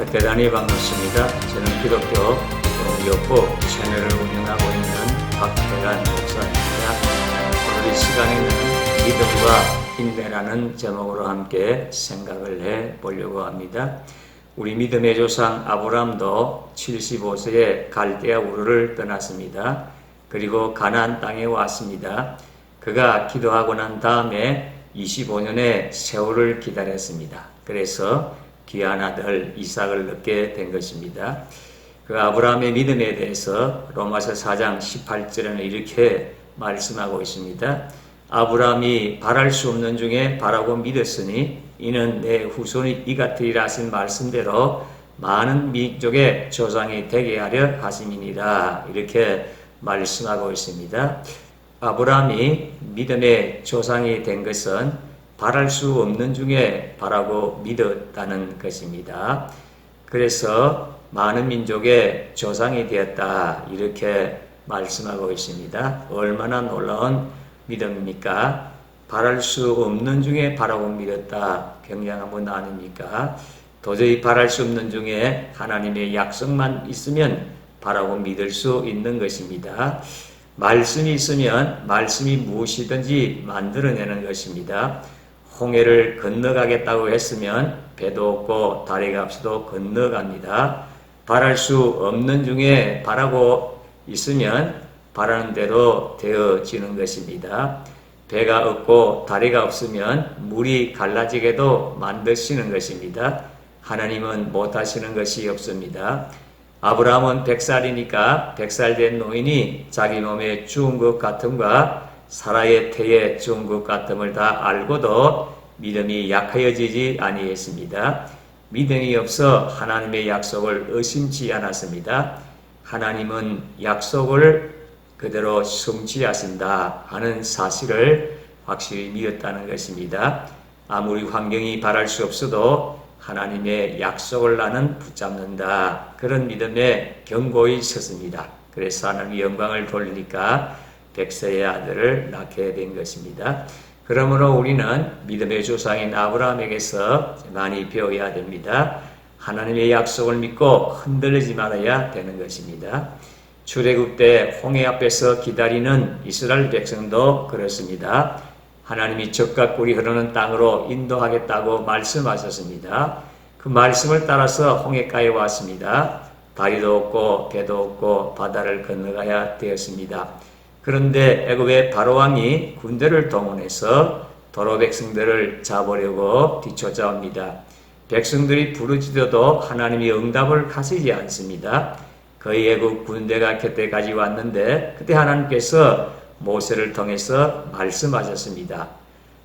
대단히 반갑습니다. 저는 기독교 동기교포 채널을 운영하고 있는 박태란 목사입니다. 오늘 이 시간에는 믿음과 인내라는 제목으로 함께 생각을 해보려고 합니다. 우리 믿음의 조상 아브라함도 75세에 갈대아 우르를 떠났습니다. 그리고 가나안 땅에 왔습니다. 그가 기도하고 난 다음에 25년의 세월을 기다렸습니다. 그래서 귀한 아들 이삭을 낳게 된 것입니다. 그 아브라함의 믿음에 대해서 로마서 4장 18절에는 이렇게 말씀하고 있습니다. 아브라함이 바랄 수 없는 중에 바라고 믿었으니 이는 내 후손이 이같으리라 하신 말씀대로 많은 민족의 조상이 되게 하려 하심이니라, 이렇게 말씀하고 있습니다. 아브라함이 믿음의 조상이 된 것은 바랄 수 없는 중에 바라고 믿었다는 것입니다. 그래서 많은 민족의 조상이 되었다, 이렇게 말씀하고 있습니다. 얼마나 놀라운 믿음입니까? 바랄 수 없는 중에 바라고 믿었다, 굉장한 분 아닙니까? 도저히 바랄 수 없는 중에 하나님의 약속만 있으면 바라고 믿을 수 있는 것입니다. 말씀이 있으면 말씀이 무엇이든지 만들어내는 것입니다. 홍해를 건너가겠다고 했으면 배도 없고 다리가 없어도 건너갑니다. 바랄 수 없는 중에 바라고 있으면 바라는 대로 되어지는 것입니다. 배가 없고 다리가 없으면 물이 갈라지게도 만드시는 것입니다. 하나님은 못하시는 것이 없습니다. 아브라함은 100살이니까 100살 된 노인이 자기 몸에 죽은 것 같음과 사라의 태에 죽은 것 같음을 다 알고도 믿음이 약하여지지 아니했습니다. 믿음이 없어 하나님의 약속을 의심치 않았습니다. 하나님은 약속을 그대로 성취하신다 하는 사실을 확실히 믿었다는 것입니다. 아무리 환경이 바랄 수 없어도 하나님의 약속을 나는 붙잡는다, 그런 믿음에 견고히 섰습니다. 그래서 하나님의 영광을 돌리니까 100세의 아들을 낳게 된 것입니다. 그러므로 우리는 믿음의 조상인 아브라함에게서 많이 배워야 됩니다. 하나님의 약속을 믿고 흔들리지 말아야 되는 것입니다. 출애굽 때 홍해 앞에서 기다리는 이스라엘 백성도 그렇습니다. 하나님이 적과 꿀이 흐르는 땅으로 인도하겠다고 말씀하셨습니다. 그 말씀을 따라서 홍해가에 왔습니다. 다리도 없고 배도 없고 바다를 건너가야 되었습니다. 그런데 애굽의 바로왕이 군대를 동원해서 도로 백성들을 잡으려고 뒤쫓아옵니다. 백성들이 부르짖어도 하나님이 응답을 하시지 않습니다. 거의 애굽 군대가 곁에까지 왔는데 그때 하나님께서 모세를 통해서 말씀하셨습니다.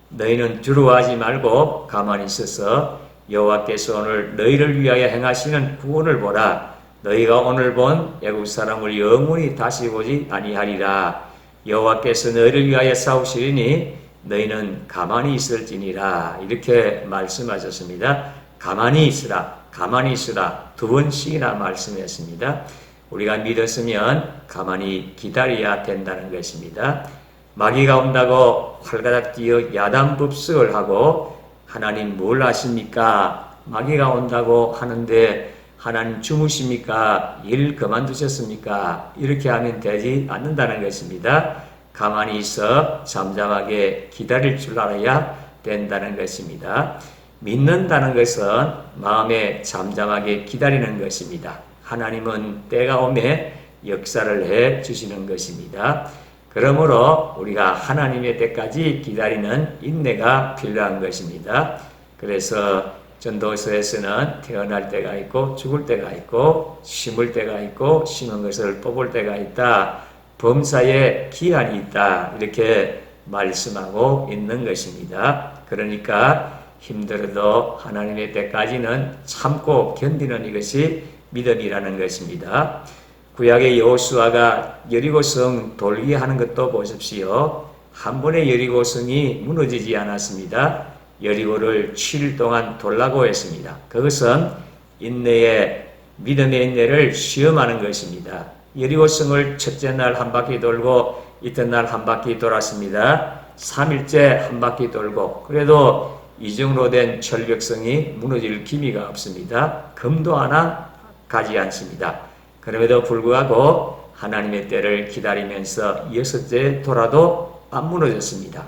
너희는 두려워하지 말고 가만히 있어서 여호와께서 오늘 너희를 위하여 행하시는 구원을 보라. 너희가 오늘 본 애굽 사람을 영원히 다시 보지 아니하리라. 여호와께서 너희를 위하여 싸우시리니 너희는 가만히 있을지니라, 이렇게 말씀하셨습니다. 가만히 있으라, 가만히 있으라, 두 번씩이나 말씀했습니다. 우리가 믿었으면 가만히 기다려야 된다는 것입니다. 마귀가 온다고 활가닥 뛰어 야단법석을 하고 하나님 뭘 하십니까? 마귀가 온다고 하는데 하나님 주무십니까? 일 그만두셨습니까? 이렇게 하면 되지 않는다는 것입니다. 가만히 있어 잠잠하게 기다릴 줄 알아야 된다는 것입니다. 믿는다는 것은 마음에 잠잠하게 기다리는 것입니다. 하나님은 때가 오매 역사를 해 주시는 것입니다. 그러므로 우리가 하나님의 때까지 기다리는 인내가 필요한 것입니다. 그래서 전도서에서는 태어날 때가 있고 죽을 때가 있고 심을 때가 있고 심은 것을 뽑을 때가 있다, 범사에 기한이 있다, 이렇게 말씀하고 있는 것입니다. 그러니까 힘들어도 하나님의 때까지는 참고 견디는 이것이 믿음이라는 것입니다. 구약의 여호수아가 여리고성 돌게 하는 것도 보십시오. 한 번에 여리고성이 무너지지 않았습니다. 여리고를 7일 동안 돌라고 했습니다. 그것은 인내의, 믿음의 인내를 시험하는 것입니다. 여리고성을 첫째 날 한 바퀴 돌고 이튿날 한 바퀴 돌았습니다. 3일째 한 바퀴 돌고, 그래도 이중으로 된 철벽성이 무너질 기미가 없습니다. 금도 하나 가지 않습니다. 그럼에도 불구하고 하나님의 때를 기다리면서 6째 돌아도 안 무너졌습니다.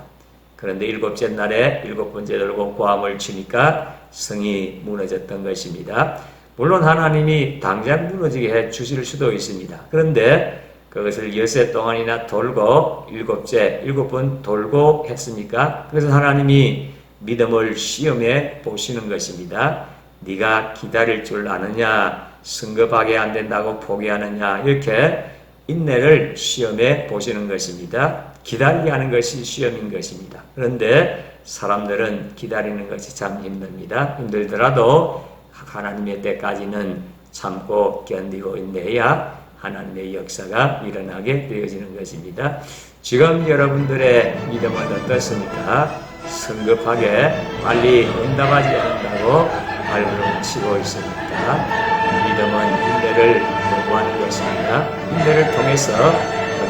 그런데 7째 날에 7번째 돌고 고함을 치니까 성이 무너졌던 것입니다. 물론 하나님이 당장 무너지게 해 주실 수도 있습니다. 그런데 그것을 엿새 동안이나 돌고 7번 돌고 했으니까 그래서 하나님이 믿음을 시험해 보시는 것입니다. 네가 기다릴 줄 아느냐, 성급하게 안 된다고 포기하느냐, 이렇게 인내를 시험해 보시는 것입니다. 기다리게 하는 것이 시험인 것입니다. 그런데 사람들은 기다리는 것이 참 힘듭니다. 힘들더라도 하나님의 때까지는 참고 견디고 있내야 하나님의 역사가 일어나게 되어지는 것입니다. 지금 여러분들의 믿음은 어떻습니까? 성급하게 빨리 응답하지 않는다고 발걸음치고 있습니까? 믿음은 인내를 요구하는 것입니다. 인내를 통해서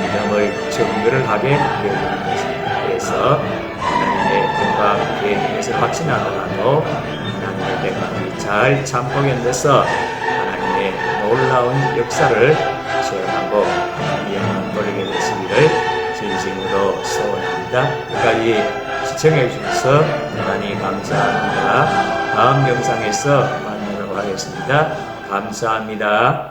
믿음을 증거를 하게 되어지는 것입니다. 그래서 하나님의 뜻과 계획에서 확신하더라도 하나님의 때까지 잘 참고 견뎌서 하나님의 놀라운 역사를 체험하고 하나님의 누리게 되시기를 진심으로 소원합니다. 끝까지 시청해 주셔서 대단히 감사합니다. 다음 영상에서 만나도록 하겠습니다. 감사합니다.